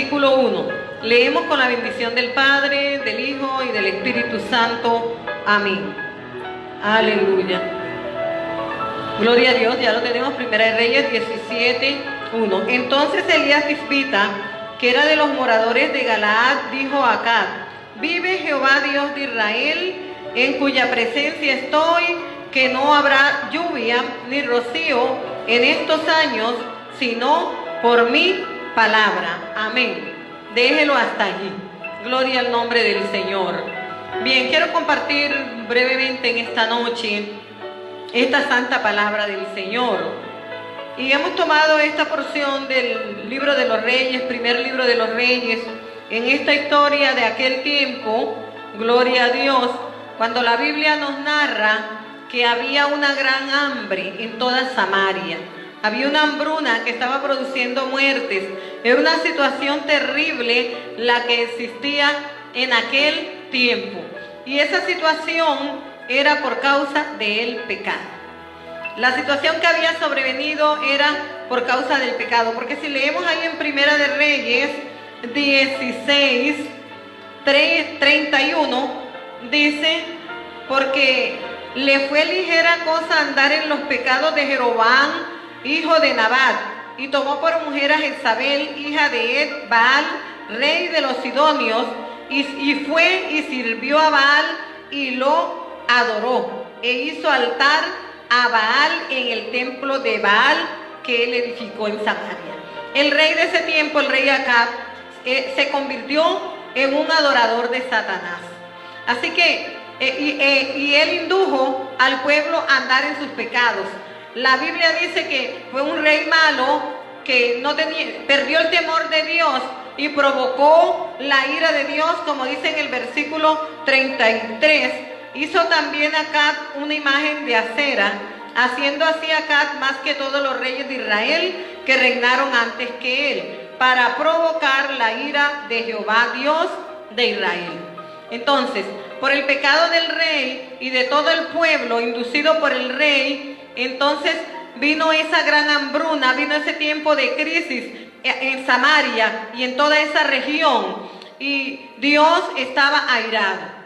versículo 1. Leemos con la bendición del Padre, del Hijo y del Espíritu Santo. Amén. Aleluya. Gloria a Dios, ya lo tenemos. Primera de Reyes 17, 1. Entonces Elías Tisbita, que era de los moradores de Galaad, dijo a Acab: vive Jehová Dios de Israel, en cuya presencia estoy, que no habrá lluvia ni rocío en estos años, sino por mi palabra. Amén. Déjelo hasta allí. Gloria al nombre del Señor. Bien, quiero compartir brevemente en esta noche esta santa palabra del Señor. Y hemos tomado esta porción del libro de los Reyes, primer libro de los Reyes, en esta historia de aquel tiempo, gloria a Dios, cuando la Biblia nos narra que había una gran hambre en toda Samaria. Había una hambruna que estaba produciendo muertes. Era una situación terrible la que existía en aquel tiempo. Y esa situación era por causa del pecado. La situación que había sobrevenido era por causa del pecado. Porque si leemos ahí en Primera de Reyes 16, 31, dice: porque le fue ligera cosa andar en los pecados de Jeroboam, hijo de Nabat, y tomó por mujer a Jezabel, hija de Ed-Baal, rey de los sidonios, y fue y sirvió a Baal y lo adoró, e hizo altar a Baal en el templo de Baal que él edificó en Samaria. El rey de ese tiempo, el rey Acab, se convirtió en un adorador de Satanás. Así que, y él indujo al pueblo a andar en sus pecados. La Biblia dice que fue un rey malo que perdió el temor de Dios y provocó la ira de Dios, como dice en el versículo 33. Hizo también Acab una imagen de acera, haciendo así Acab más que todos los reyes de Israel que reinaron antes que él, para provocar la ira de Jehová Dios de Israel. Entonces, por el pecado del rey y de todo el pueblo, inducido por el rey, entonces vino esa gran hambruna, vino ese tiempo de crisis en Samaria y en toda esa región, y Dios estaba airado.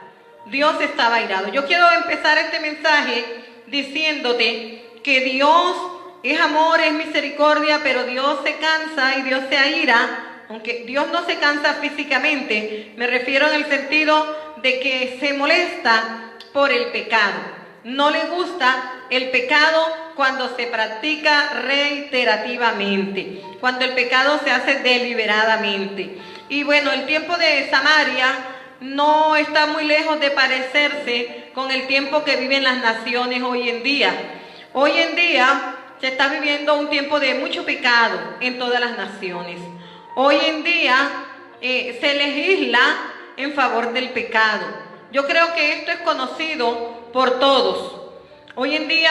Dios estaba airado. Yo quiero empezar este mensaje diciéndote que Dios es amor, es misericordia, pero Dios se cansa y Dios se aira. Aunque Dios no se cansa físicamente, me refiero en el sentido de que se molesta por el pecado. No le gusta el pecado cuando se practica reiterativamente, cuando el pecado se hace deliberadamente. Y bueno, el tiempo de Samaria no está muy lejos de parecerse con el tiempo que viven las naciones hoy en día. Hoy en día se está viviendo un tiempo de mucho pecado en todas las naciones. Hoy en día se legisla en favor del pecado. Yo creo que esto es conocido por todos. Hoy en día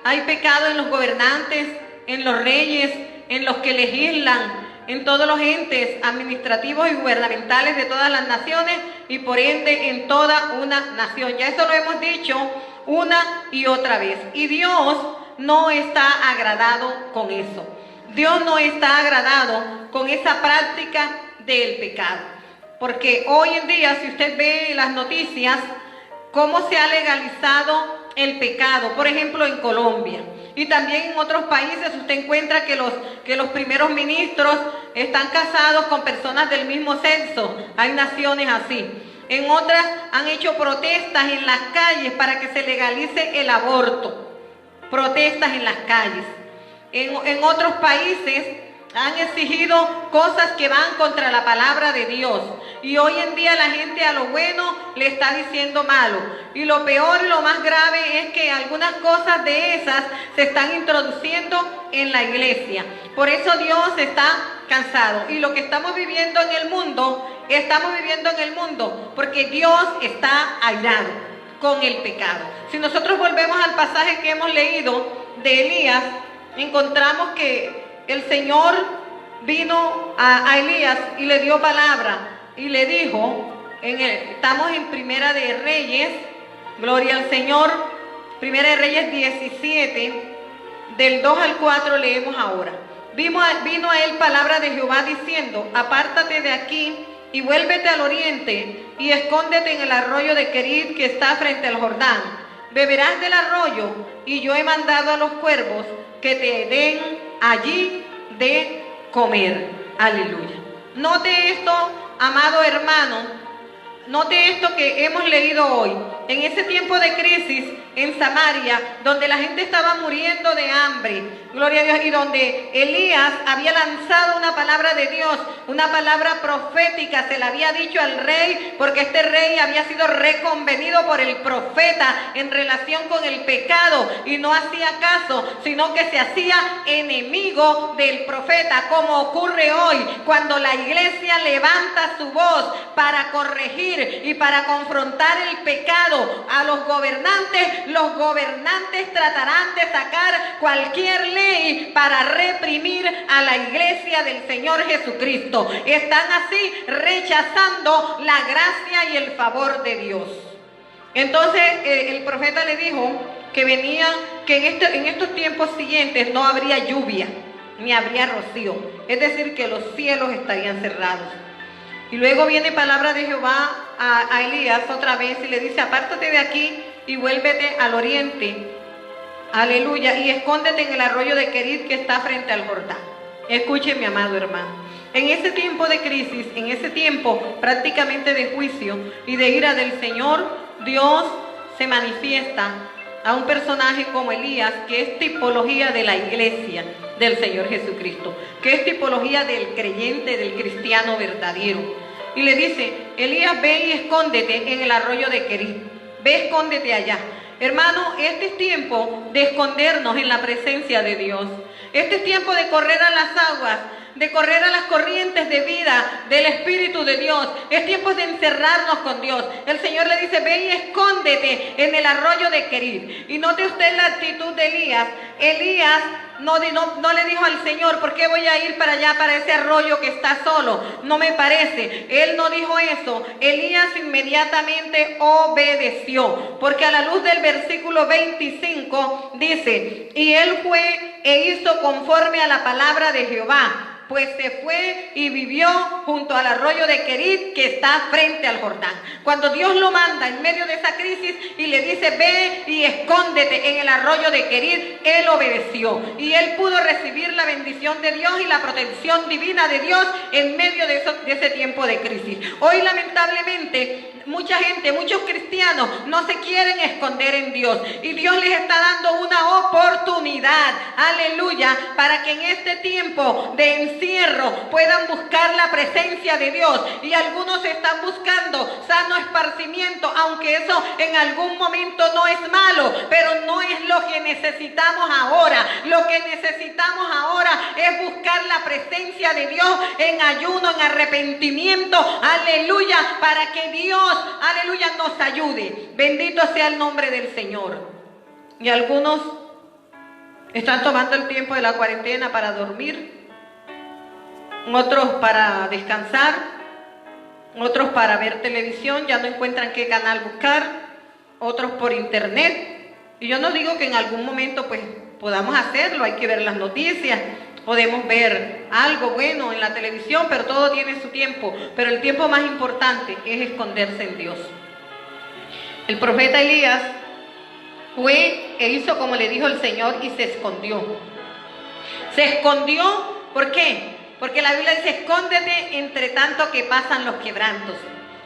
hay pecado en los gobernantes, en los reyes, en los que legislan, en todos los entes administrativos y gubernamentales de todas las naciones, y por ende en toda una nación. Ya eso lo hemos dicho una y otra vez. Y Dios no está agradado con eso. Dios no está agradado con esa práctica del pecado. Porque hoy en día, si usted ve las noticias, cómo se ha legalizado el pecado, por ejemplo en Colombia, y también en otros países usted encuentra que los primeros ministros están casados con personas del mismo sexo. Hay naciones así. En otras han hecho protestas en las calles para que se legalice el aborto. Protestas en las calles. En otros países han exigido cosas que van contra la palabra de Dios. Y hoy en día la gente a lo bueno le está diciendo malo. Y lo peor y lo más grave es que algunas cosas de esas se están introduciendo en la iglesia. Por eso Dios está cansado. Y lo que estamos viviendo en el mundo porque Dios está airado con el pecado. Si nosotros volvemos al pasaje que hemos leído de Elías, encontramos que el Señor vino a Elías y le dio palabra y le dijo, estamos en Primera de Reyes, gloria al Señor, Primera de Reyes 17, del 2 al 4 leemos ahora. vino a él palabra de Jehová diciendo: apártate de aquí y vuélvete al oriente y escóndete en el arroyo de Querit que está frente al Jordán. Beberás del arroyo, y yo he mandado a los cuervos que te den allí de comer. Aleluya. Note esto, amado hermano, note esto que hemos leído hoy. En ese tiempo de crisis en Samaria, donde la gente estaba muriendo de hambre, gloria a Dios, y donde Elías había lanzado una palabra de Dios, una palabra profética, se la había dicho al rey, porque este rey había sido reconvenido por el profeta en relación con el pecado, y no hacía caso, sino que se hacía enemigo del profeta, como ocurre hoy, cuando la iglesia levanta su voz para corregir y para confrontar el pecado a los gobernantes tratarán de sacar cualquier ley para reprimir a la iglesia del Señor Jesucristo. Están así rechazando la gracia y el favor de Dios. Entonces el profeta le dijo que en estos tiempos siguientes no habría lluvia ni habría rocío, es decir, que los cielos estarían cerrados. Y luego viene palabra de Jehová a Elías otra vez y le dice: apártate de aquí y vuélvete al oriente, aleluya, y escóndete en el arroyo de Querit que está frente al Jordán. Escuche, mi amado hermano, en ese tiempo de crisis, en ese tiempo prácticamente de juicio y de ira del Señor, Dios se manifiesta a un personaje como Elías, que es tipología de la iglesia del Señor Jesucristo, que es tipología del creyente, del cristiano verdadero. Y le dice: Elías, ve y escóndete en el arroyo de Querit, ve, escóndete allá. Hermano, este es tiempo de escondernos en la presencia de Dios. Este es tiempo de correr a las aguas, de correr a las corrientes de vida del Espíritu de Dios. Es tiempo de encerrarnos con Dios. El Señor le dice: ve y escóndete en el arroyo de Querit. Y note usted la actitud de Elías. Elías no le dijo al Señor: ¿por qué voy a ir para allá, para ese arroyo que está solo? No me parece. Él no dijo eso. Elías inmediatamente obedeció, porque a la luz del versículo 25 dice: y él fue e hizo conforme a la palabra de Jehová, pues se fue y vivió junto al arroyo de Querit que está frente al Jordán. Cuando Dios lo manda en medio de esa crisis y le dice: ve y escóndete en el arroyo de Querit, él obedeció y él pudo recibir la bendición de Dios y la protección divina de Dios en medio de ese tiempo de crisis. Hoy lamentablemente mucha gente, muchos cristianos no se quieren esconder en Dios, y Dios les está dando una oportunidad, aleluya, para que en este tiempo de encierro puedan buscar la presencia de Dios. Y algunos están buscando sano esparcimiento, aunque eso en algún momento no es malo, pero no es lo que necesitamos ahora. Lo que necesitamos ahora es buscar la presencia de Dios en ayuno, en arrepentimiento, aleluya, para que Dios, aleluya, nos ayude. Bendito sea el nombre del Señor. Y algunos están tomando el tiempo de la cuarentena para dormir, otros para descansar, otros para ver televisión, ya no encuentran qué canal buscar, otros por internet. Y yo no digo que en algún momento pues podamos hacerlo, hay que ver las noticias, podemos ver algo bueno en la televisión, pero todo tiene su tiempo. Pero el tiempo más importante es esconderse en Dios. El profeta Elías fue e hizo como le dijo el Señor y se escondió. Se escondió, ¿por qué? Porque la Biblia dice: escóndete entre tanto que pasan los quebrantos.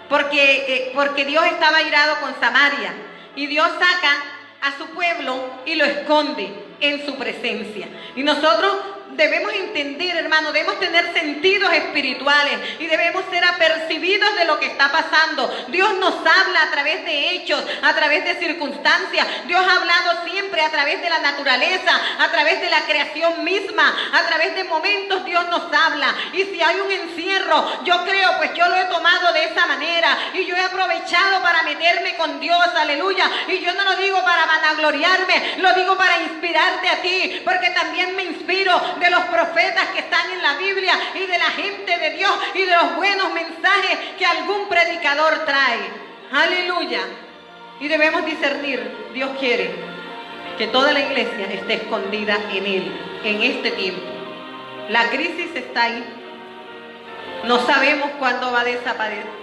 Porque Dios estaba irado con Samaria, y Dios saca a su pueblo y lo esconde en su presencia. Y nosotros debemos entender, hermano, debemos tener sentidos espirituales y debemos ser apercibidos de lo que está pasando. Dios nos habla a través de hechos, a través de circunstancias. Dios ha hablado siempre a través de la naturaleza, a través de la creación misma, a través de momentos Dios nos habla. Y si hay un encierro, yo creo, pues yo lo he tomado de esa manera y yo he aprovechado para meterme con Dios, aleluya. Y yo no lo digo para vanagloriarme, lo digo para inspirarte a ti, porque también me inspiro de los profetas que están en la Biblia y de la gente de Dios y de los buenos mensajes que algún predicador trae. Aleluya. Y debemos discernir. Dios quiere que toda la iglesia esté escondida en Él en este tiempo. La crisis está ahí. No sabemos cuándo va a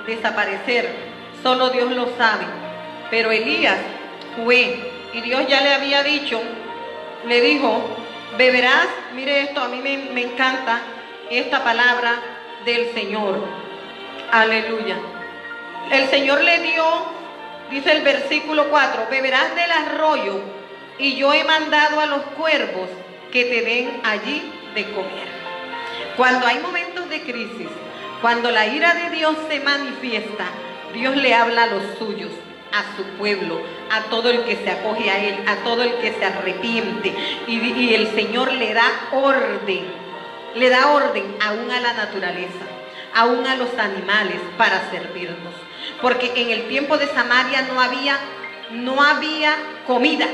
desaparecer, solo Dios lo sabe. Pero Elías fue, y Dios ya le había dicho, le dijo, beberás, mire esto, a mí me encanta esta palabra del Señor. Aleluya. El Señor le dio, dice el versículo 4, beberás del arroyo, y yo he mandado a los cuervos que te den allí de comer. Cuando hay momentos de crisis, cuando la ira de Dios se manifiesta, Dios le habla a los suyos, a su pueblo, a todo el que se acoge a Él, a todo el que se arrepiente. Y el Señor le da orden aún a la naturaleza, aún a los animales para servirnos. Porque en el tiempo de Samaria no había comida,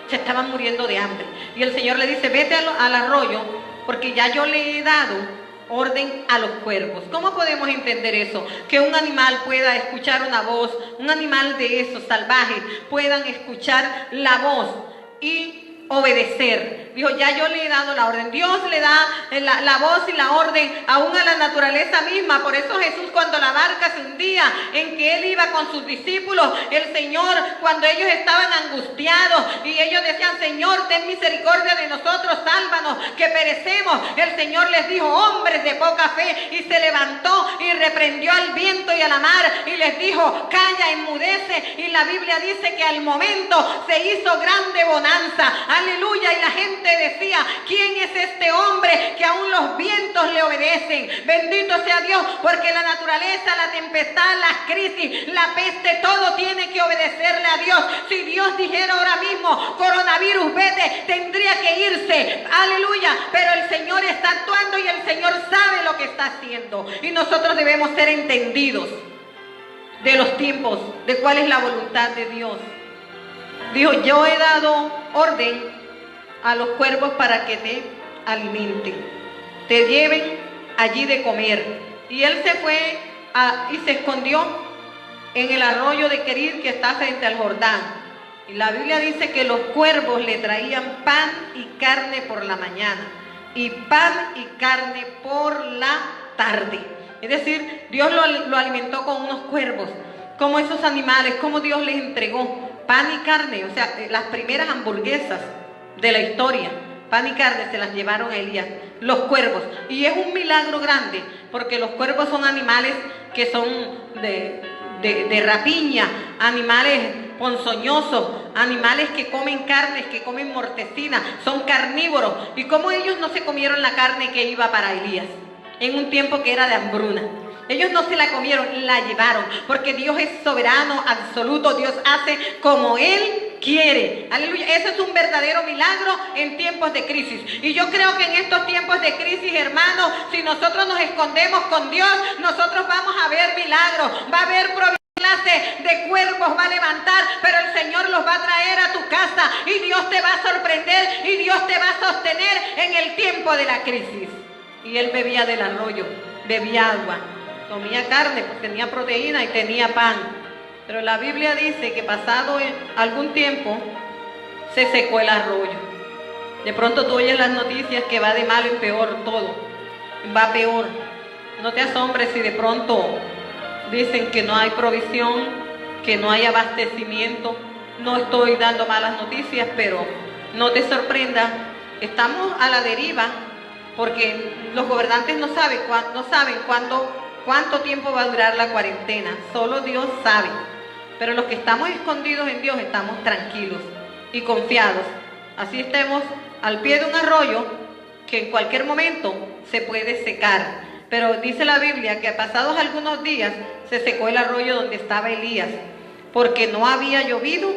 se estaban muriendo de hambre. Y el Señor le dice, vete al arroyo, porque ya yo le he dado orden a los cuervos. ¿Cómo podemos entender eso? Que un animal pueda escuchar una voz, un animal de esos salvajes puedan escuchar la voz y obedecer. Dijo, ya yo le he dado la orden. Dios le da la voz y la orden aún a la naturaleza misma. Por eso Jesús, cuando la barca se hundía, en que Él iba con sus discípulos, el Señor, cuando ellos estaban angustiados y ellos decían, Señor, ten misericordia de nosotros, sálvanos, que perecemos, el Señor les dijo, hombres de poca fe, y se levantó y reprendió al viento y a la mar y les dijo, calla, enmudece. Y la Biblia dice que al momento se hizo grande bonanza. Aleluya. Y la gente decía, ¿quién es este hombre que aún los vientos le obedecen? Bendito sea Dios, porque la naturaleza, la tempestad, las crisis, la peste, todo tiene que obedecerle a Dios. Si Dios dijera ahora mismo, coronavirus, vete, tendría que irse. Aleluya. Pero el Señor está actuando y el Señor sabe lo que está haciendo. Y nosotros debemos ser entendidos de los tiempos, de cuál es la voluntad de Dios. Dijo, yo he dado orden a los cuervos para que te alimenten, te lleven allí de comer. Y él se fue y se escondió en el arroyo de Querit, que está frente al Jordán. Y la Biblia dice que los cuervos le traían pan y carne por la mañana y pan y carne por la tarde. Es decir, Dios lo alimentó con unos cuervos, como esos animales, como Dios les entregó pan y carne. O sea, las primeras hamburguesas de la historia, pan y carne, se las llevaron a Elías, los cuervos. Y es un milagro grande, porque los cuervos son animales que son de rapiña, animales ponzoñosos, animales que comen carnes, que comen mortecina, son carnívoros. Y como ellos no se comieron la carne que iba para Elías en un tiempo que era de hambruna, ellos no se la comieron, la llevaron, porque Dios es soberano, absoluto. Dios hace como Él quiere. Aleluya. Ese es un verdadero milagro en tiempos de crisis. Y yo creo que en estos tiempos de crisis, hermanos, si nosotros nos escondemos con Dios, nosotros vamos a ver milagros. Va a haber clase de cuervos va a levantar, pero el Señor los va a traer a tu casa y Dios te va a sorprender y Dios te va a sostener en el tiempo de la crisis. Y él bebía del arroyo, bebía agua, comía carne, pues tenía proteína y tenía pan. Pero la Biblia dice que pasado algún tiempo se secó el arroyo. De pronto tú oyes las noticias que va de mal en peor todo, va peor. No te asombres si de pronto dicen que no hay provisión, que no hay abastecimiento. No estoy dando malas noticias, pero no te sorprenda, estamos a la deriva, porque los gobernantes no saben cuánto tiempo va a durar la cuarentena. Solo Dios sabe. Pero los que estamos escondidos en Dios estamos tranquilos y confiados. Así estemos al pie de un arroyo que en cualquier momento se puede secar. Pero dice la Biblia que pasados algunos días se secó el arroyo donde estaba Elías, porque no había llovido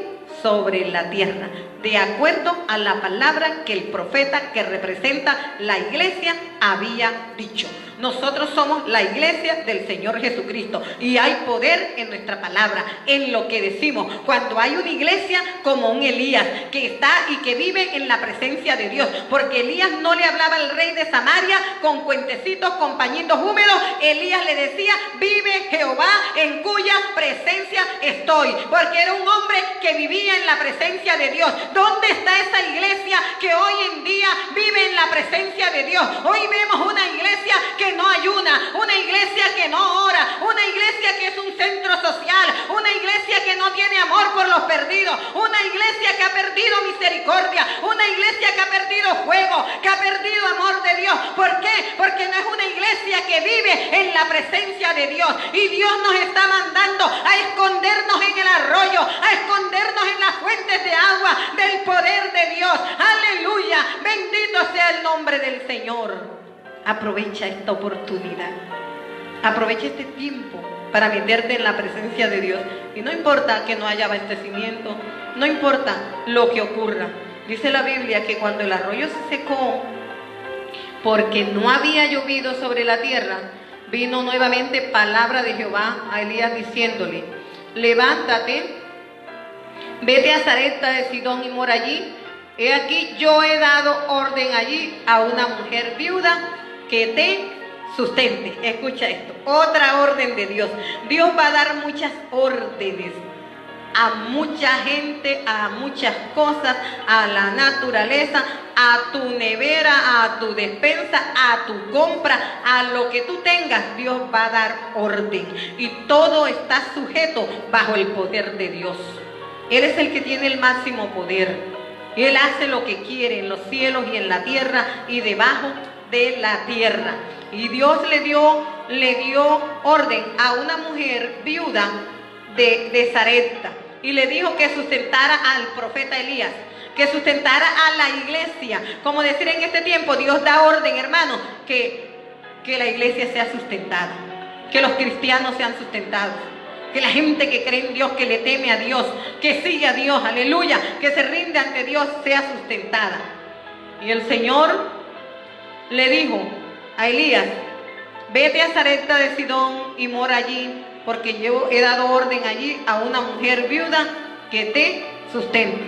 sobre la tierra, de acuerdo a la palabra que el profeta que representa la iglesia había dicho. Nosotros somos la iglesia del Señor Jesucristo y hay poder en nuestra palabra, en lo que decimos. Cuando hay una iglesia como un Elías que está y que vive en la presencia de Dios, porque Elías no le hablaba al rey de Samaria con cuentecitos, con pañitos húmedos. Elías le decía: vive Jehová en cuya presencia estoy, porque era un hombre que vivía en la presencia de Dios. ¿Dónde está esa iglesia que hoy en día vive en la presencia de Dios? Hoy vemos una iglesia que no ayuna, una iglesia que no ora, una iglesia que es un centro social, una iglesia que no tiene amor por los perdidos, una iglesia que ha perdido misericordia, una iglesia que ha perdido fuego, que ha perdido amor de Dios. ¿Por qué? Porque no es una iglesia que vive en la presencia de Dios, y Dios nos está mandando a escondernos en el arroyo, a escondernos en las fuentes de agua del poder de Dios. Aleluya, bendito sea el nombre del Señor. Aprovecha esta oportunidad, aprovecha este tiempo para meterte en la presencia de Dios. Y no importa que no haya abastecimiento, no importa lo que ocurra. Dice la Biblia que cuando el arroyo se secó, porque no había llovido sobre la tierra, vino nuevamente palabra de Jehová a Elías diciéndole: levántate, vete a Sarepta de Sidón y mora allí. He aquí, yo he dado orden allí a una mujer viuda que te sustente. Escucha esto, otra orden de Dios. Dios va a dar muchas órdenes a mucha gente, a muchas cosas, a la naturaleza, a tu nevera, a tu despensa, a tu compra, a lo que tú tengas. Dios va a dar orden y todo está sujeto bajo el poder de Dios. Él es el que tiene el máximo poder. Él hace lo que quiere en los cielos y en la tierra y debajo de la tierra. Y Dios le dio orden a una mujer viuda de Sarepta, y le dijo que sustentara al profeta Elías, que sustentara a la iglesia. Como decir en este tiempo, Dios da orden, hermano, que la iglesia sea sustentada, que los cristianos sean sustentados, que la gente que cree en Dios, que le teme a Dios, que sigue a Dios, aleluya, que se rinde ante Dios, sea sustentada. Y el Señor le dijo a Elías: vete a Sarepta de Sidón y mora allí, porque yo he dado orden allí a una mujer viuda que te sustente.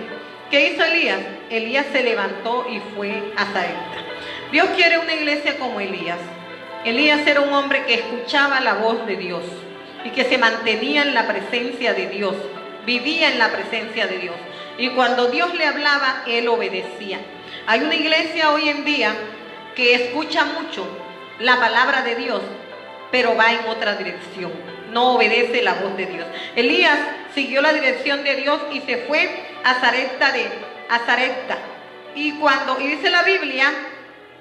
¿Qué hizo Elías? Elías se levantó y fue a Sarepta. Dios quiere una iglesia como Elías. Elías era un hombre que escuchaba la voz de Dios y que se mantenía en la presencia de Dios, vivía en la presencia de Dios. Y cuando Dios le hablaba, él obedecía. Hay una iglesia hoy en día que escucha mucho la palabra de Dios, pero va en otra dirección, no obedece la voz de Dios. Elías siguió la dirección de Dios y se fue a Sarepta. Y dice la Biblia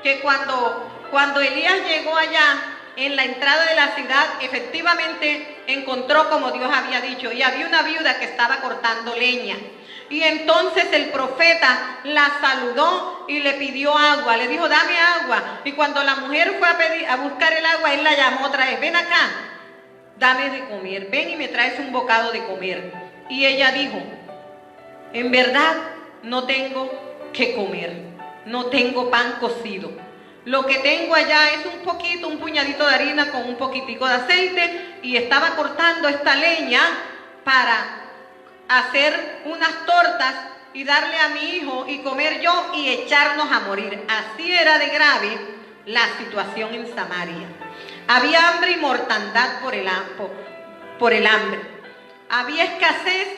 que cuando Elías llegó allá, en la entrada de la ciudad, efectivamente encontró como Dios había dicho, y había una viuda que estaba cortando leña. Y entonces el profeta la saludó y le pidió agua, le dijo: dame agua. Y cuando la mujer fue a buscar el agua, él la llamó otra vez: ven acá, dame de comer, ven y me traes un bocado de comer. Y ella dijo: en verdad no tengo que comer, no tengo pan cocido. Lo que tengo allá es un puñadito de harina con un poquitico de aceite, y estaba cortando esta leña para hacer unas tortas y darle a mi hijo y comer yo y echarnos a morir. Así era de grave la situación en Samaria. Había hambre y mortandad por el hambre. Había escasez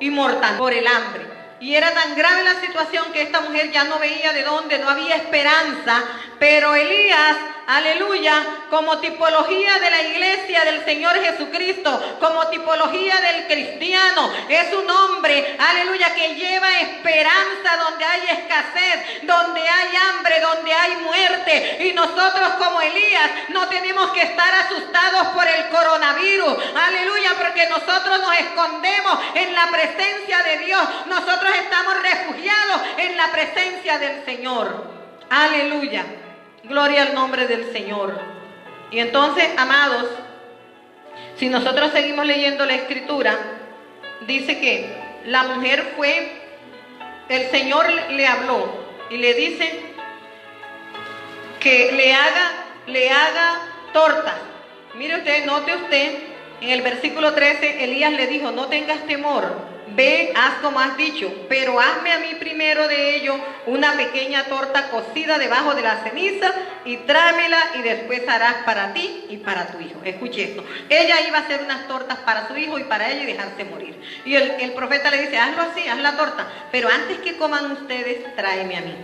y mortandad por el hambre. Y era tan grave la situación que esta mujer ya no veía de dónde, no había esperanza. Pero Elías, aleluya, como tipología de la iglesia del Señor Jesucristo, como tipología del cristiano, es un hombre, aleluya, que lleva esperanza donde hay escasez, donde hay hambre, donde hay muerte. Y nosotros, como Elías, no tenemos que estar asustados por el coronavirus, aleluya, porque nosotros nos escondemos en la presencia de Dios. Nosotros estamos refugiados en la presencia del Señor. Aleluya. Gloria al nombre del Señor. Y entonces, amados, si nosotros seguimos leyendo la escritura, dice que la mujer el Señor le habló y le dice que le haga le haga tortas. Mire usted, note usted, en el versículo 13, Elías le dijo, no tengas temor, ve, haz como has dicho, pero hazme a mí primero de ello una pequeña torta cocida debajo de la ceniza y tráemela y después harás para ti y para tu hijo. Escuche esto, ella iba a hacer unas tortas para su hijo y para ella y dejarse morir. Y el profeta le dice, hazlo así, haz la torta, pero antes que coman ustedes, tráeme a mí.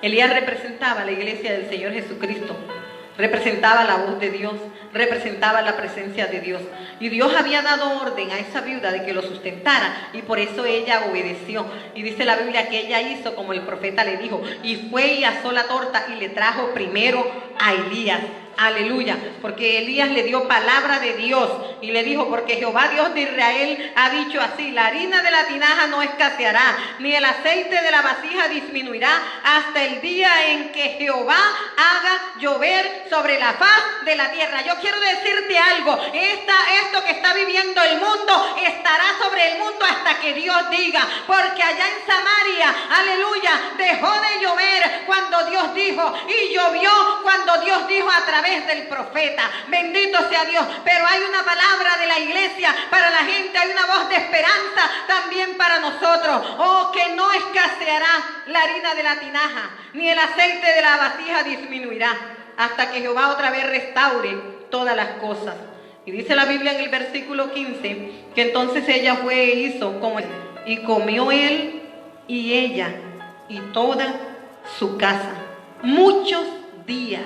Elías representaba la iglesia del Señor Jesucristo. Representaba la voz de Dios, representaba la presencia de Dios. Y Dios había dado orden a esa viuda de que lo sustentara y por eso ella obedeció. Y dice la Biblia que ella hizo como el profeta le dijo y fue y asó la torta y le trajo primero a Elías. Aleluya, porque Elías le dio palabra de Dios y le dijo, porque Jehová Dios de Israel ha dicho así, la harina de la tinaja no escaseará, ni el aceite de la vasija disminuirá hasta el día en que Jehová haga llover sobre la faz de la tierra. Yo quiero decirte algo, esto que está viviendo el mundo estará sobre el mundo hasta que Dios diga, porque allá en Samaria, aleluya, dejó de llover cuando Dios dijo y llovió cuando Dios dijo a través del profeta. Bendito sea Dios. Pero hay una palabra de la iglesia para la gente, hay una voz de esperanza también para nosotros. Oh, que no escaseará la harina de la tinaja, ni el aceite de la vasija disminuirá, hasta que Jehová otra vez restaure todas las cosas. Y dice la Biblia en el versículo 15, que entonces ella fue e hizo como y comió él y ella y toda su casa muchos días,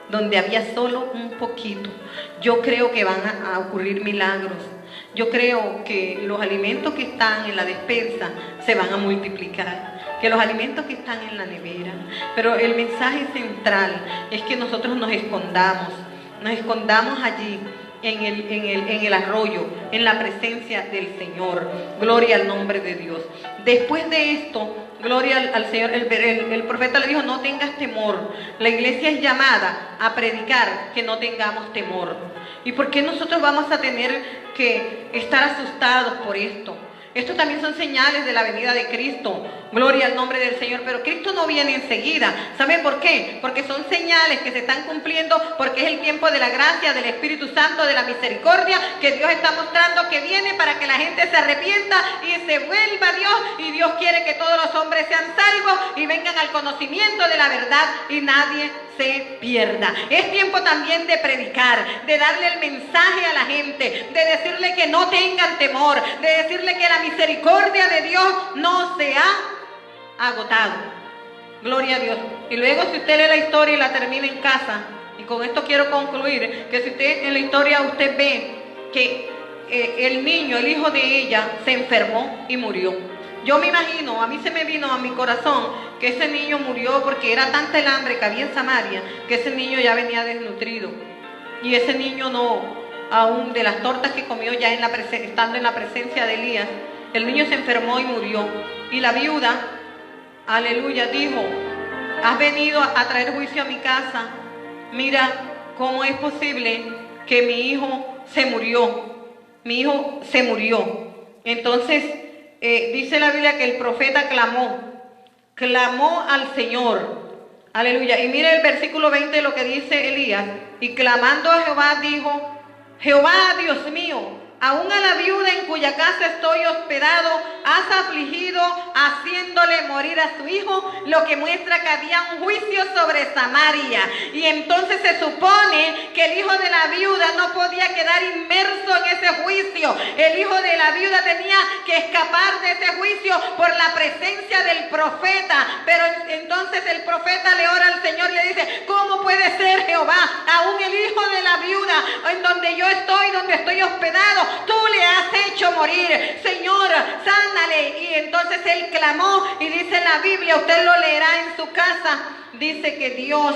donde había solo un poquito. Yo creo que van a ocurrir milagros. Yo creo que los alimentos que están en la despensa se van a multiplicar, que los alimentos que están en la nevera. Pero el mensaje central es que nosotros nos escondamos allí en el arroyo, en la presencia del Señor. Gloria al nombre de Dios. Después de esto, gloria al Señor, el profeta le dijo, no tengas temor. La iglesia es llamada a predicar que no tengamos temor. ¿Y por qué nosotros vamos a tener que estar asustados por esto? Esto también son señales de la venida de Cristo. Gloria al nombre del Señor. Pero Cristo no viene enseguida. ¿Saben por qué? Porque son señales que se están cumpliendo, porque es el tiempo de la gracia, del Espíritu Santo, de la misericordia, que Dios está mostrando que viene para que la gente se arrepienta y se vuelva a Dios. Y Dios quiere que todos los hombres sean salvos y vengan al conocimiento de la verdad y nadie se pierda. Es tiempo también de predicar, de darle el mensaje a la gente, de decirle que no tengan temor, de decirle que la misericordia de Dios no se ha agotado. Gloria a Dios. Y luego, si usted lee la historia y la termina en casa, y con esto quiero concluir, que si usted en la historia usted ve que el niño, el hijo de ella, se enfermó y murió. Yo me imagino, a mí se me vino a mi corazón que ese niño murió porque era tanta el hambre que había en Samaria, que ese niño ya venía desnutrido. Y ese niño no, aún de las tortas que comió ya estando en la presencia de Elías, el niño se enfermó y murió. Y la viuda, aleluya, dijo, has venido a traer juicio a mi casa. Mira cómo es posible que mi hijo se murió. Mi hijo se murió. Entonces, dice la Biblia que el profeta clamó al Señor. Aleluya. Y mire el versículo 20 lo que dice Elías. Y clamando a Jehová dijo, Jehová, Dios mío, aún a la viuda en cuya casa estoy hospedado, has afligido haciéndole morir a su hijo, lo que muestra que había un juicio sobre Samaria. Y entonces se supone que el hijo de la viuda no podía quedar inmerso en ese juicio. El hijo de la viuda tenía que escapar de ese juicio por la presencia del profeta. Pero entonces el profeta le ora al Señor y le dice, ¿cómo puede ser, Jehová? Aún el hijo de la viuda, en donde yo estoy, donde estoy hospedado, tú le has hecho morir. Señor, sánale. Y entonces él clamó, y dice la Biblia, usted lo leerá en su casa, dice que Dios,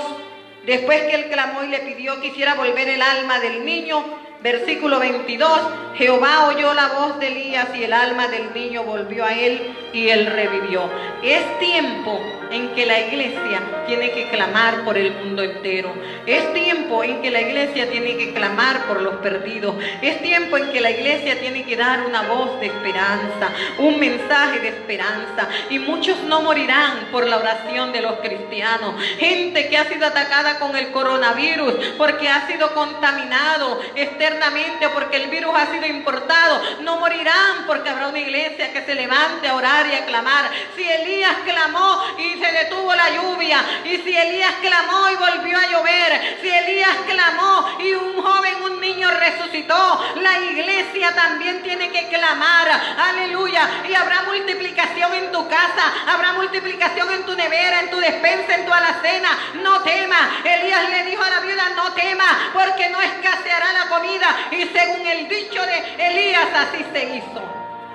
después que él clamó y le pidió que hiciera volver el alma del niño, versículo 22, Jehová oyó la voz de Elías y el alma del niño volvió a él y él revivió. Es tiempo en que la iglesia tiene que clamar por el mundo entero. Es tiempo en que la iglesia tiene que clamar por los perdidos. Es tiempo en que la iglesia tiene que dar una voz de esperanza, un mensaje de esperanza. Y muchos no morirán por la oración de los cristianos. Gente que ha sido atacada con el coronavirus porque ha sido contaminado externamente o porque el virus ha sido importado, no morirán porque habrá una iglesia que se levante a orar y a clamar. Si Elías clamó y se detuvo la lluvia, y si Elías clamó y volvió a llover, si Elías clamó y un joven, un niño resucitó, la iglesia también tiene que clamar. Aleluya. Y habrá multiplicación en tu casa, habrá multiplicación en tu nevera, en tu despensa, en tu alacena. No temas. Elías le dijo a la viuda: no temas, porque no escaseará la comida. Y según el dicho de Elías, así se hizo.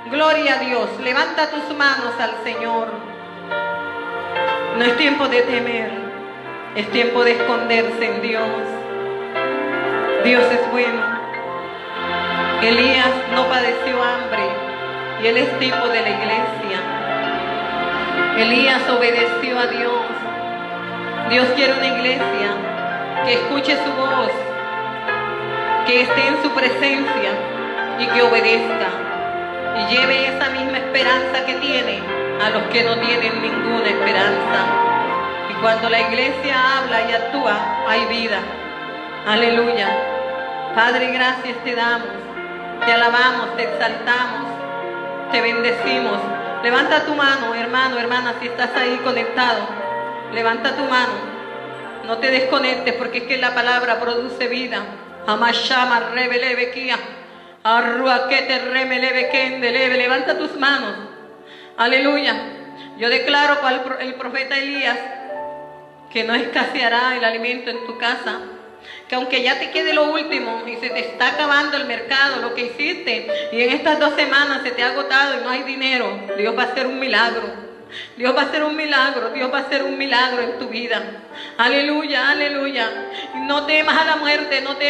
Gloria a Dios. Levanta tus manos al Señor. No es tiempo de temer, es tiempo de esconderse en Dios. Dios es bueno. Elías no padeció hambre y él es tipo de la iglesia. Elías obedeció a Dios. Dios quiere una iglesia que escuche su voz, que esté en su presencia y que obedezca y lleve esa misma esperanza que tiene a los que no tienen ninguna esperanza. Y cuando la iglesia habla y actúa, hay vida. Aleluya. Padre, gracias te damos, te alabamos, te exaltamos, te bendecimos. Levanta tu mano, hermano, hermana, si estás ahí conectado. Levanta tu mano. No te desconectes, porque es que la palabra produce vida. Amashama rebelebequia. Arruaquete remelebequendelebe. Levanta tus manos. Aleluya. Yo declaro cual el profeta Elías que no escaseará el alimento en tu casa. Que aunque ya te quede lo último y se te está acabando el mercado, lo que hiciste, y en estas 2 semanas se te ha agotado y no hay dinero, Dios va a hacer un milagro. Dios va a hacer un milagro, Dios va a hacer un milagro en tu vida. Aleluya, aleluya. No temas a la muerte, no temas.